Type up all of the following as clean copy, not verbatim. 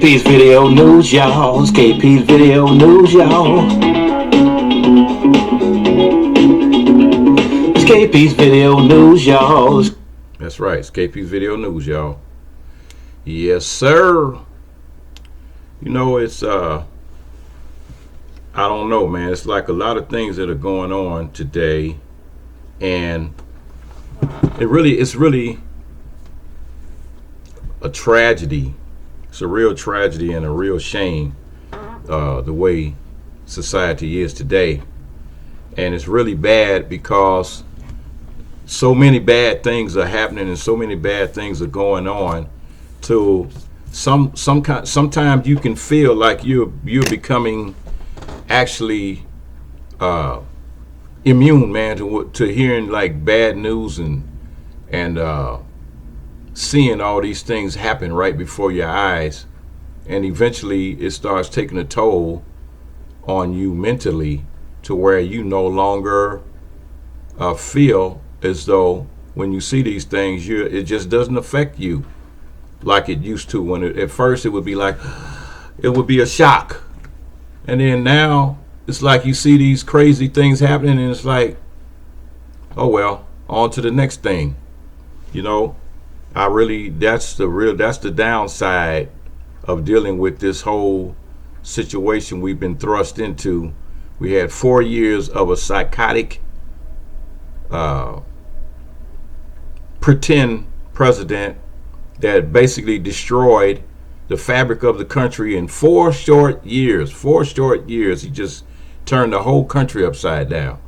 KP's Video News, y'all. It's KP's Video News, y'all. It's KP's Video News, y'all. That's right. It's KP's Video News, y'all. Yes, sir. You know, it's I don't know, man. It's like a lot of things that are going on today, and it's really a tragedy. It's a real tragedy and a real shame, the way society is today. And it's really bad because so many bad things are happening and so many bad things are going on. To sometimes you can feel like you're becoming actually immune, man, to hearing like bad news and seeing all these things happen right before your eyes, and eventually it starts taking a toll on you mentally to where you no longer feel as though when you see these things, it just doesn't affect you like it used to. When at first it would be like, it would be a shock, and then now it's like you see these crazy things happening and it's like, oh well, on to the next thing, you know. That's the downside of dealing with this whole situation we've been thrust into. We had 4 years of a psychotic pretend president that basically destroyed the fabric of the country in 4 short years. 4 short years, he just turned the whole country upside down.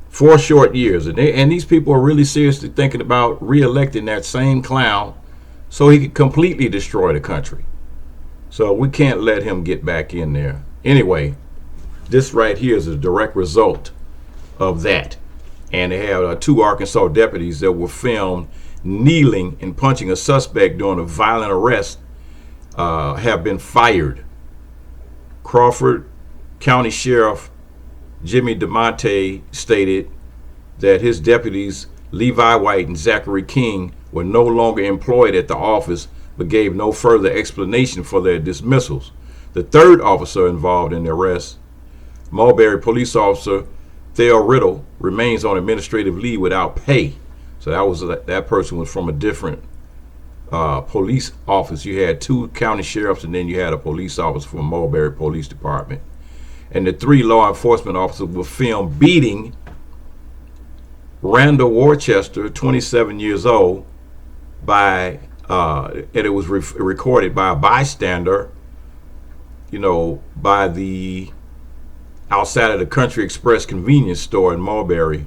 4 short years, and these people are really seriously thinking about re-electing that same clown so he could completely destroy the country. So we can't let him get back in there. Anyway, this right here is a direct result of that. And they have 2 Arkansas deputies that were filmed kneeling and punching a suspect during a violent arrest have been fired. Crawford County Sheriff Jimmy DeMonte stated that his deputies Levi White and Zachary King were no longer employed at the office, but gave no further explanation for their dismissals. The 3rd officer involved in the arrest, Mulberry police officer Theo Riddle, remains on administrative leave without pay. So that person was from a different police office. You had 2 county sheriffs, and then you had a police officer from Mulberry Police Department. And the 3 law enforcement officers were filmed beating Randall Worcester, 27 years old, and it was recorded by a bystander, you know, by the outside of the Country Express convenience store in Mulberry,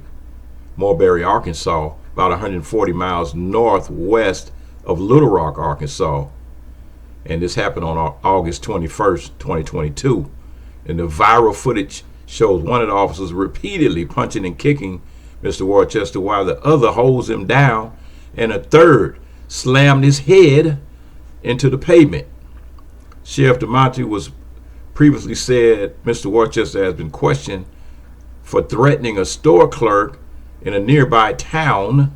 Arkansas, about 140 miles northwest of Little Rock, Arkansas. And this happened on August 21st, 2022. And the viral footage shows one of the officers repeatedly punching and kicking Mr. Worcester while the other holds him down, and a third slammed his head into the pavement. Sheriff DeMonte was previously said Mr. Worcester has been questioned for threatening a store clerk in a nearby town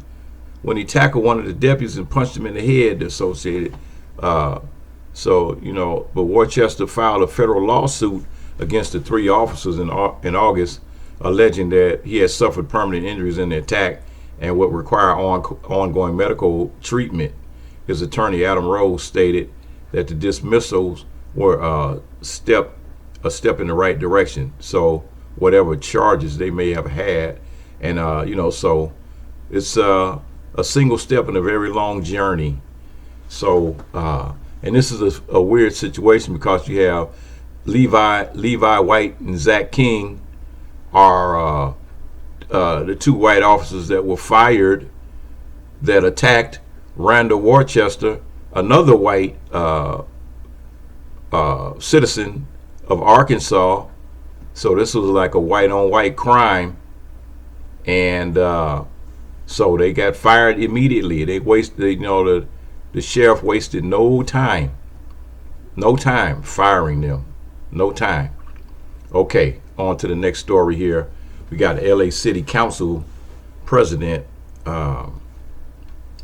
when he tackled one of the deputies and punched him in the head, associated. So, you know, but Worcester filed a federal lawsuit against the 3 officers in August, alleging that he had suffered permanent injuries in the attack and would require ongoing medical treatment. His attorney, Adam Rose, stated that the dismissals were a step in the right direction. So whatever charges they may have had, and you know, so it's a single step in a very long journey. So and this is a weird situation because you have Levi White and Zach King are the 2 white officers that were fired that attacked Randall Worcester, another white citizen of Arkansas. So this was like a white on white crime, and so they got fired immediately. They wasted, you know, the sheriff wasted no time firing them. No time. Okay, on to the next story here. We got the LA City Council president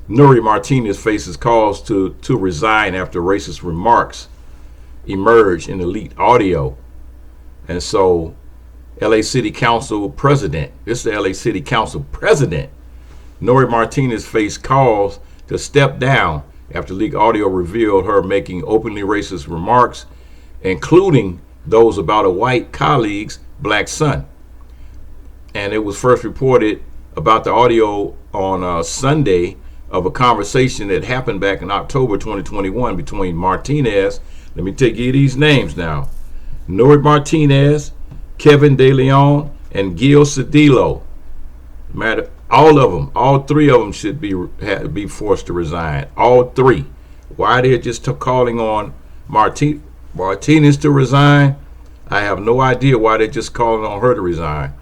Nuri Martinez faces calls to resign after racist remarks emerge in the leaked audio. And so LA City Council President, this is the LA City Council President, Nuri Martinez faced calls to step down after leaked audio revealed her making openly racist remarks, including those about a white colleague's black son. And it was first reported about the audio on Sunday of a conversation that happened back in October 2021 between Martinez, let me take you these names now, Nuri Martinez, Kevin De Leon, and Gil Cedillo. Matter, all of them, all three of them should be forced to resign. All three. Why they're just calling on Martinez to resign, I have no idea why they're just calling on her to resign.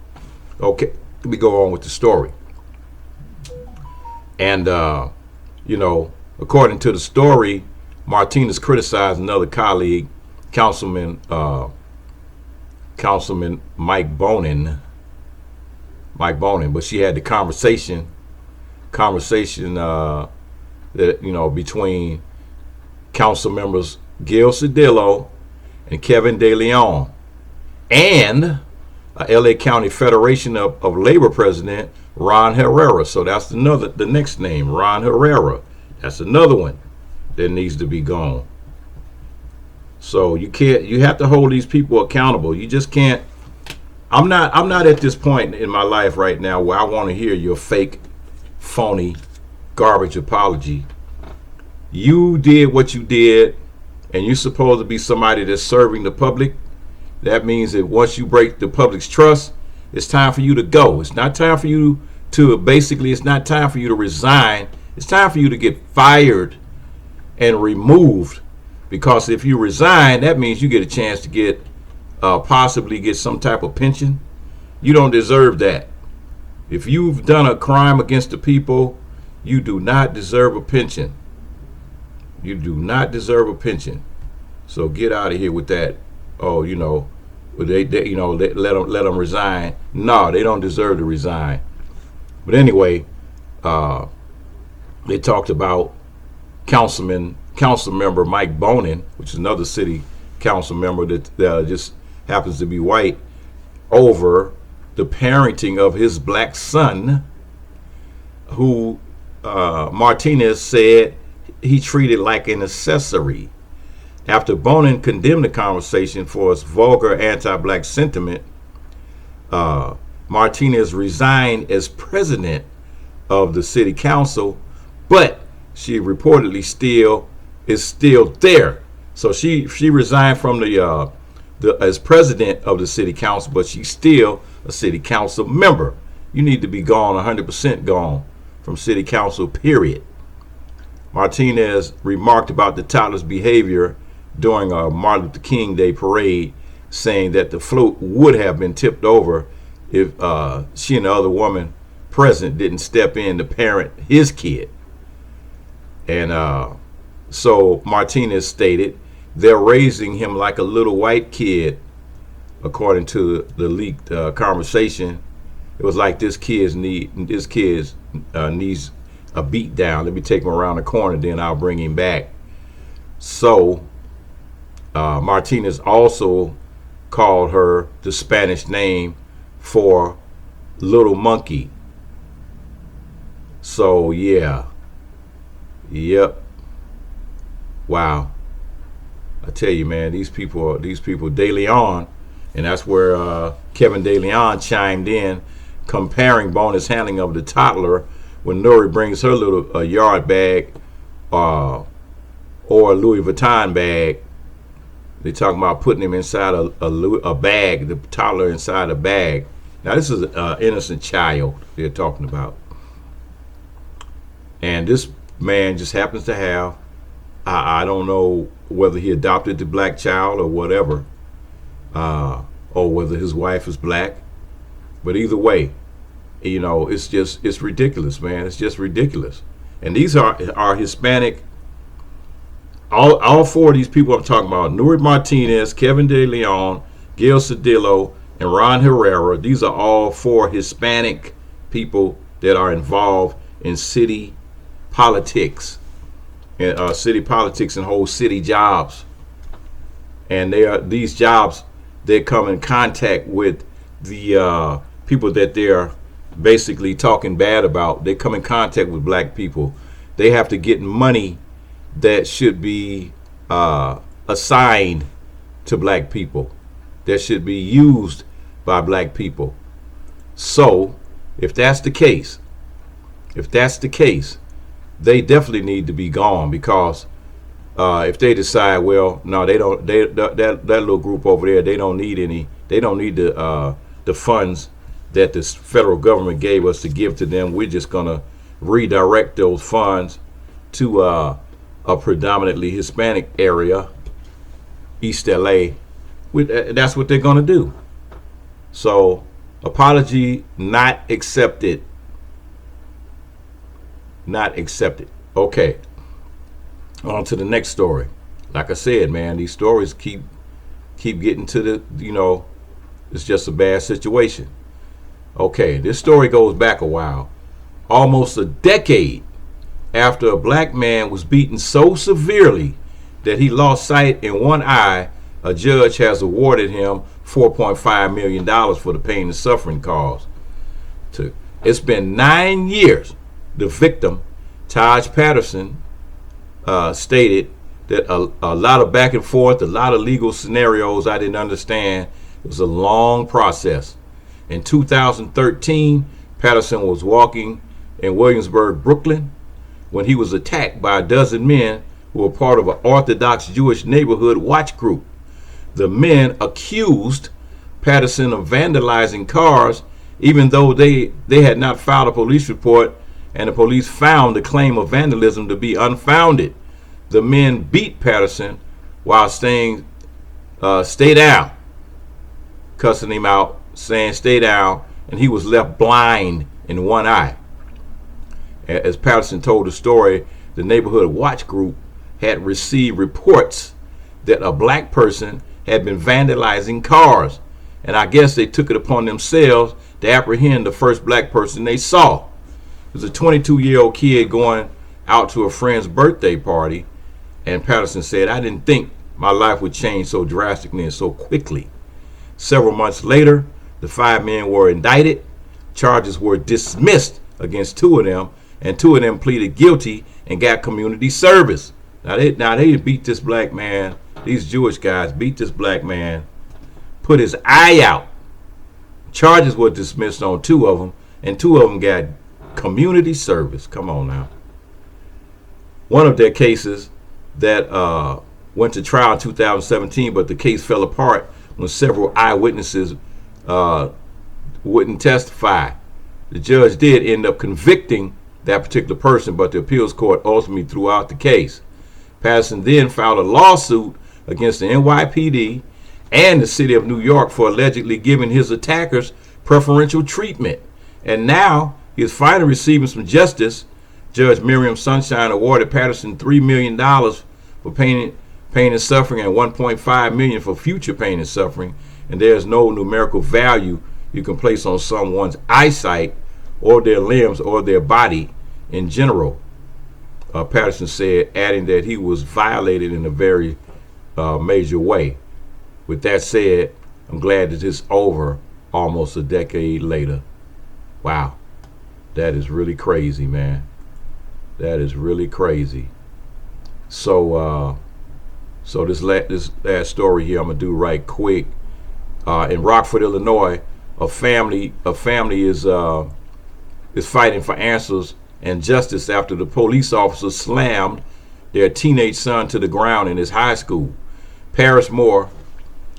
Okay, let me go on with the story. And, you know, according to the story, Martinez criticized another colleague, Councilman Mike Bonin, but she had the conversation that, you know, between council members Gil Cedillo and Kevin De Leon and LA County Federation of Labor President Ron Herrera. So that's the next name, Ron Herrera. That's another one that needs to be gone. So you have to hold these people accountable. You just can't. I'm not at this point in my life right now where I want to hear your fake, phony, garbage apology. You did what you did, and you're supposed to be somebody that's serving the public. That means that once you break the public's trust, it's time for you to go. It's not time for you it's not time for you to resign. It's time for you to get fired and removed. Because if you resign, that means you get a chance to get possibly get some type of pension. You don't deserve that. If you've done a crime against the people, you do not deserve a pension. You do not deserve a pension. So get out of here with that. Oh, you know, they let them resign. No, they don't deserve to resign. But anyway, they talked about council member Mike Bonin, which is another city council member that just happens to be white, over the parenting of his black son, who Martinez said he treated like an accessory. After Bonin condemned the conversation for its vulgar anti-black sentiment, Martinez resigned as president of the city council, but she reportedly is still there. So she resigned from the as president of the city council, but she's still a city council member. You need to be gone, 100% gone from city council, period. Martinez remarked about the toddler's behavior during a Martin Luther King Day parade, saying that the float would have been tipped over if she and the other woman present didn't step in to parent his kid. And so Martinez stated, they're raising him like a little white kid, according to the leaked conversation. It was like this kid needs a beat down. Let me take him around the corner, then I'll bring him back. So Martinez also called her the Spanish name for little monkey. So yeah. Yep. Wow. I tell you, man, these people, De Leon, and that's where Kevin De Leon chimed in, comparing Bonin's handling of the toddler when Nuri brings her little yard bag or a Louis Vuitton bag. They talking about putting him inside a bag, the toddler inside a bag. Now this is an innocent child they're talking about, and this man just happens to have, I don't know whether he adopted the black child or whatever, or whether his wife is black, but either way, you know, it's ridiculous, man. It's just ridiculous. And these are Hispanic. All four of these people I'm talking about, Nuri Martinez, Kevin De Leon, Gil Cedillo, and Ron Herrera, these are all four Hispanic people that are involved in city politics, and city politics, and hold city jobs. And these jobs, they come in contact with the people that they're basically talking bad about. They come in contact with black people. They have to get money that should be assigned to black people, that should be used by black people. So if that's the case, they definitely need to be gone, because if they decide, well, no, they don't, that little group over there, they don't need the funds that the federal government gave us to give to them. We're just gonna redirect those funds to a predominantly Hispanic area, East LA. That's what they're gonna do. So, apology not accepted. Not accepted. Okay. On to the next story. Like I said, man, these stories keep getting to the, it's just a bad situation. Okay, this story goes back a while. Almost a decade after a black man was beaten so severely that he lost sight in one eye, a judge has awarded him $4.5 million for the pain and suffering caused. It's been 9 years. The victim, Taj Patterson, stated that a lot of back and forth, a lot of legal scenarios I didn't understand. It was a long process. In 2013, Patterson was walking in Williamsburg, Brooklyn, when he was attacked by a dozen men who were part of an Orthodox Jewish neighborhood watch group. The men accused Patterson of vandalizing cars, even though they had not filed a police report, and the police found the claim of vandalism to be unfounded. The men beat Patterson while saying, stay down, cussing him out, saying stay down, and he was left blind in one eye. As Patterson told the story, the neighborhood watch group had received reports that a black person had been vandalizing cars, and I guess they took it upon themselves to apprehend the first black person they saw. It was a 22-year-old kid going out to a friend's birthday party, and Patterson said, I didn't think my life would change so drastically and so quickly. Several months later, the 5 men were indicted. Charges were dismissed against 2 of them, and 2 of them pleaded guilty and got community service. Now they beat this black man. These Jewish guys beat this black man, put his eye out. Charges were dismissed on 2 of them, and 2 of them got community service. Come on now. One of their cases that went to trial in 2017, but the case fell apart when several eyewitnesses wouldn't testify. The judge did end up convicting that particular person, but the appeals court ultimately threw out the case. Patterson then filed a lawsuit against the NYPD and the city of New York for allegedly giving his attackers preferential treatment. And now he is finally receiving some justice. Judge Miriam Sunshine awarded Patterson $3 million for pain and suffering and $1.5 million for future pain and suffering. And there's no numerical value you can place on someone's eyesight or their limbs or their body in general, Patterson said, adding that he was violated in a very major way. With that said, I'm glad that it's over almost a decade later. Wow. That is really crazy, man. That is really crazy. So this last story here I'm gonna do right quick. In Rockford, Illinois, a family is fighting for answers and justice after the police officer slammed their teenage son to the ground in his high school. Paris Moore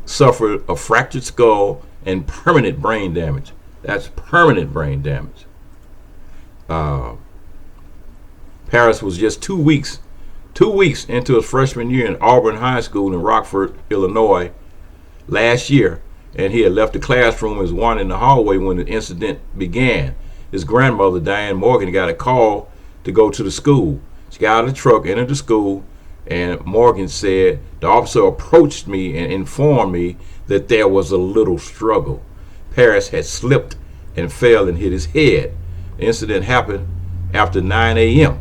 suffered a fractured skull and permanent brain damage. That's permanent brain damage. Paris was just 2 weeks into his freshman year in Auburn High School in Rockford, Illinois, last year, and he had left the classroom and was wandering in the hallway when the incident began. His grandmother, Diane Morgan, got a call to go to the school. She got out of the truck, entered the school, and Morgan said, the officer approached me and informed me that there was a little struggle. Paris had slipped and fell and hit his head. The incident happened after 9 a.m.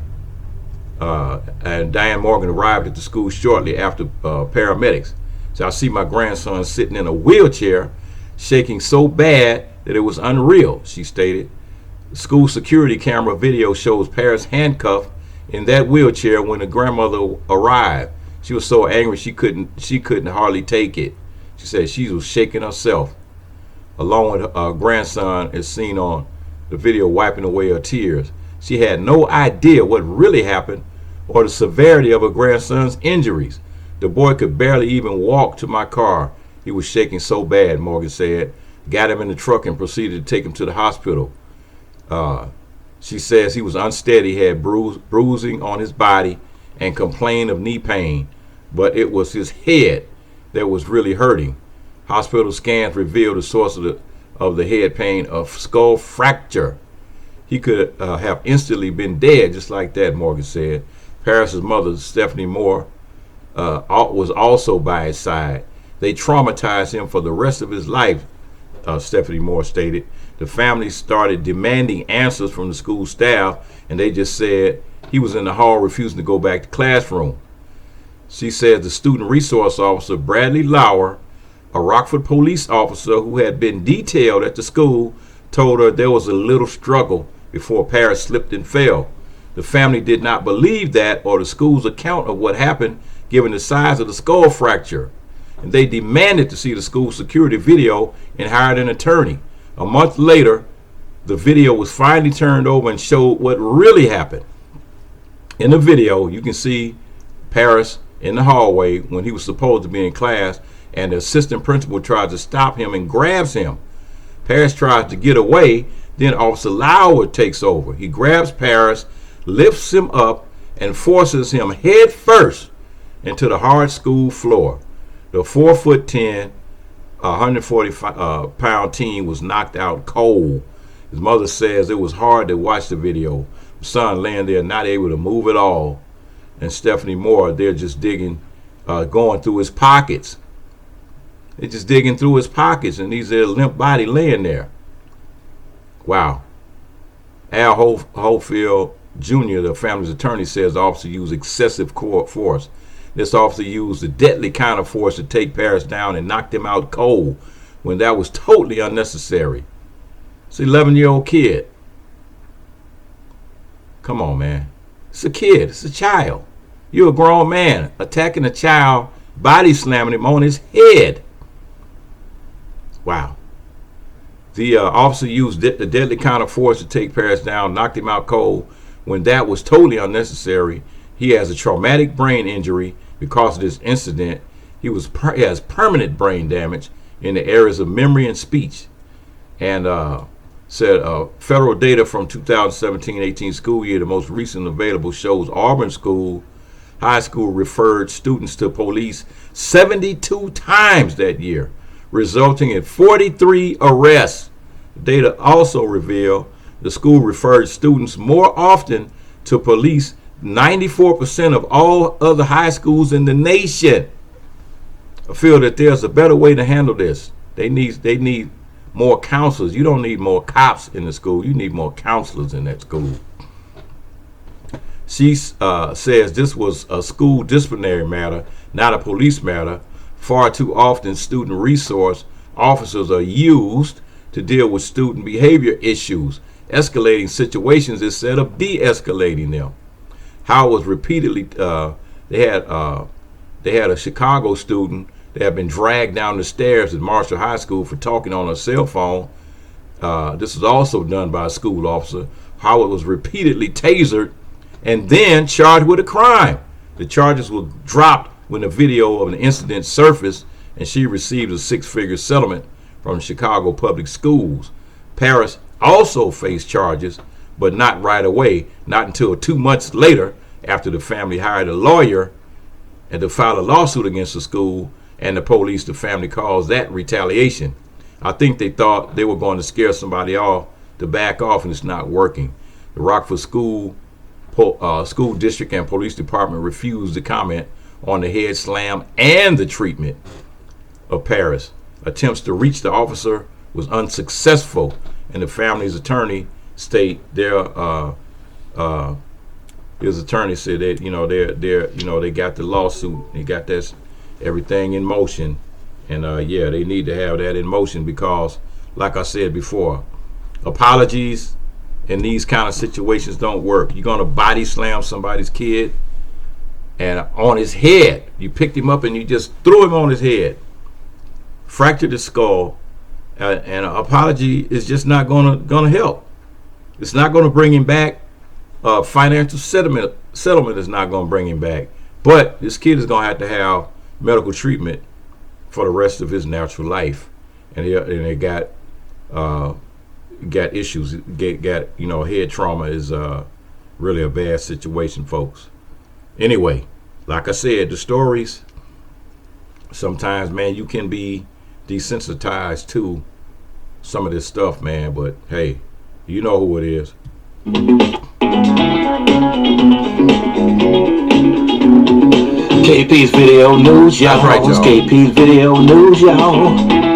And Diane Morgan arrived at the school shortly after paramedics. So I see my grandson sitting in a wheelchair, shaking so bad that it was unreal, she stated. The school security camera video shows Paris handcuffed in that wheelchair when the grandmother arrived. She was so angry she couldn't hardly take it. She said she was shaking herself, along with her grandson, as seen on the video, wiping away her tears. She had no idea what really happened or the severity of her grandson's injuries. The boy could barely even walk to my car. He was shaking so bad, Morgan said. Got him in the truck and proceeded to take him to the hospital. She says he was unsteady, had bruising on his body, and complained of knee pain, but it was his head that was really hurting. Hospital scans revealed the source of the head pain, a skull fracture. He could have instantly been dead just like that, Morgan said. Paris's mother, Stephanie Moore, was also by his side. They traumatized him for the rest of his life, Stephanie Moore stated. The family started demanding answers from the school staff, and they just said he was in the hall refusing to go back to classroom. She said the student resource officer, Bradley Lauer, a Rockford police officer who had been detailed at the school, told her there was a little struggle before Paris slipped and fell. The family did not believe that or the school's account of what happened, given the size of the skull fracture. And they demanded to see the school security video and hired an attorney. A month later, the video was finally turned over and showed what really happened. In the video, you can see Paris in the hallway when he was supposed to be in class, and the assistant principal tries to stop him and grabs him. Paris tries to get away, then Officer Lauer takes over. He grabs Paris, lifts him up, and forces him head first into the hard school floor. The 4'10", 145-pound teen was knocked out cold. His mother says it was hard to watch the video. The son laying there not able to move at all. And Stephanie Moore, they're just digging, going through his pockets. They're just digging through his pockets, and he's a limp body laying there. Wow. Al Hofield Jr., the family's attorney, says the officer used excessive force. This officer used a deadly kind of force to take Paris down and knocked him out cold when that was totally unnecessary. It's an 11-year-old kid. Come on, man. It's a kid. It's a child. You're a grown man attacking a child, body slamming him on his head. Wow. The officer used the deadly kind of force to take Paris down, knocked him out cold when that was totally unnecessary. He has a traumatic brain injury because of this incident. He has permanent brain damage in the areas of memory and speech. And said federal data from 2017-18 school year, the most recent available, shows Auburn High School referred students to police 72 times that year, resulting in 43 arrests. Data also reveal the school referred students more often to police 94% of all other high schools in the nation. I feel that there's a better way to handle this. They need more counselors. You don't need more cops in the school. You need more counselors in that school. She says this was a school disciplinary matter, not a police matter. Far too often, student resource officers are used to deal with student behavior issues, escalating situations instead of de-escalating them. How it was repeatedly, they had a Chicago student that had been dragged down the stairs at Marshall High School for talking on a cell phone. This was also done by a school officer. Howard was repeatedly tasered and then charged with a crime. The charges were dropped when the video of the incident surfaced, and she received a 6-figure settlement from Chicago Public Schools. Paris also faced charges, but not right away, not until 2 months later, after the family hired a lawyer and to file a lawsuit against the school and the police. The family calls that retaliation. I think they thought they were going to scare somebody off to back off, and it's not working. The Rockford School District and Police Department refused to comment on the head slam and the treatment of Paris. Attempts to reach the officer was unsuccessful, and the family's attorney state their his attorney said that they got the lawsuit, they got this everything in motion, and yeah, they need to have that in motion because, like I said before, apologies in these kind of situations don't work. You're gonna body slam somebody's kid, and on his head, you picked him up and you just threw him on his head, fractured his skull, and an apology is just not gonna help. It's not gonna bring him back. Financial settlement is not gonna bring him back. But this kid is gonna have to have medical treatment for the rest of his natural life, and they got issues. Got head trauma is really a bad situation, folks. Anyway, like I said, the stories, sometimes, man, you can be desensitized to some of this stuff, man, but hey, you know who it is. KP's Video News, y'all. That's right, y'all. KP's Video News, y'all.